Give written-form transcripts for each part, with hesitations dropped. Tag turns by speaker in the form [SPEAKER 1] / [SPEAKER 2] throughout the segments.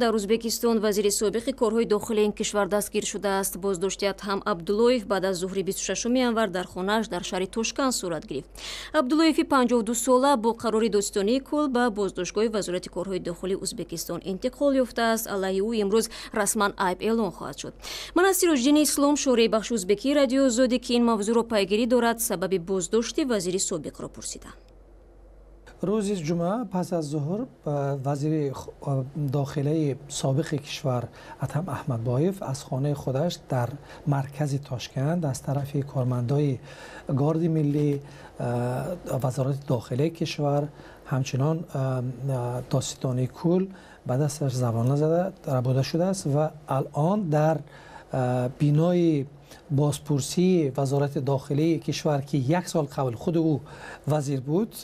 [SPEAKER 1] дар Узбекистон вазири собиқи корҳои дохилии ин кишвар дастгир шудааст. Боздошти Атҳам Абдуллоев баъд аз зуҳри 26 январ дар хонааш дар шаҳри Тошканд сурат гирифт. Абдуллоеви 52 сола бо қарори додистонии кул ба боздоштгоҳи вазорати корҳои дохилии Узбекистон интиқол ёфтааст. алайҳи ӯ имрӯз расман айб эълон хоҳад шуд. Ман аз Сироҷдини Ислом, шораи бахши узбекии радио Озодӣ ки ин мавзӯъро пайгирӣ дорад, сабаби боздошти вазири собиқро пурсидам.
[SPEAKER 2] روز جمعه پس از ظهر وزیر داخلی سابق کشور اتهم احمدبایف از خانه خودش در مرکز تاشکند از طرف کارمندای گارد ملی، وزارت داخلی کشور، همچنان دادستانی کل به دستش زبانه زده ربوده شده است و الان در بینای بازپرسی وزارت داخلی کشور که 1 سال قبل خود او وزیر بود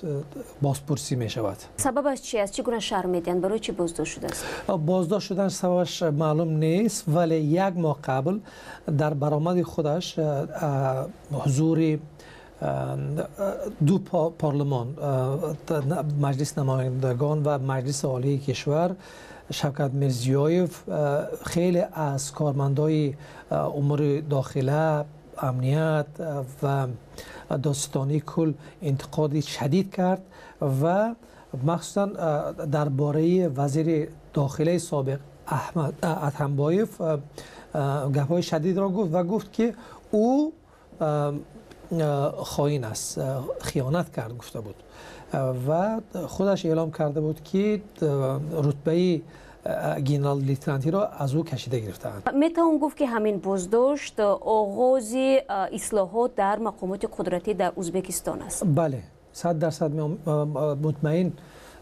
[SPEAKER 2] بازپرسی می شود.
[SPEAKER 1] سببش چی است؟ چگونه شرح میدین؟ برای چی بازداشت شده است؟
[SPEAKER 2] بازداشت شدن سببش معلوم نیست، ولی 1 ماه قبل در برآمد خودش حضور دو پارلمان، مجلس نمایندگان و مجلس عالی کشور، شوکت میرزیویف خیلی از کارمندای امور داخله، امنیت و دادستانی کل انتقاد شدید کرد و مخصوصا درباره وزیر داخلی سابق اتهمبایف گپ‌های شدید را گفت و گفت که او خائن است، خیانت کرد گفته بود و خودش اعلام کرده بود که رتبه گنرال لیتنانتی را از او کشیده گرفتند.
[SPEAKER 1] میتوان گفت که همین بازداشت آغاز اصلاحات در مقامات قدرتی در ازبکستان است.
[SPEAKER 2] بله، 100% مطمئن.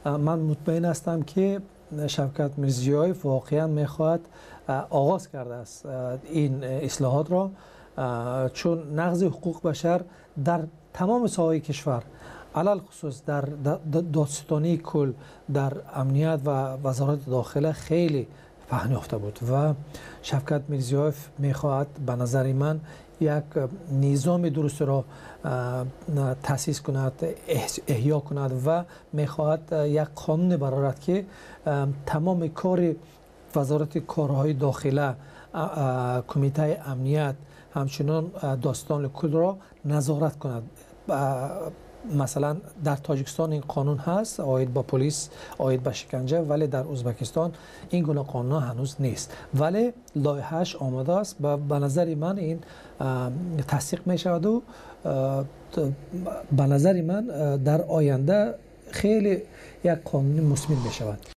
[SPEAKER 2] من مطمئن هستم که شوکت میرزیویف واقعا میخواهد آغاز کرده است این اصلاحات را، چون نقض حقوق بشر در تمام ساحه‌های کشور، علل خصوص در دادستانی کل، در امنیت و وزارت داخله خیلی پهن یافته بود و شوکت میرزیویف میخواهد به نظر من یک نظام درست را تأسیس کند، احیا کند و میخواهد یک قانون برآورد که تمام کار وزارت کارهای داخله، کمیته امنیت، همچنان دادستان کل را نظارت کند. مثلا در تاجیکستان این قانون هست عاید به پلیس، عاید به شکنجه، ولی در ازبکستان این گونه قانون هنوز نیست، ولی لایحه‌اش آماده است و به نظر من این تصدیق می شود و به نظر من در آینده خیلی یک قانون مثمر می شود.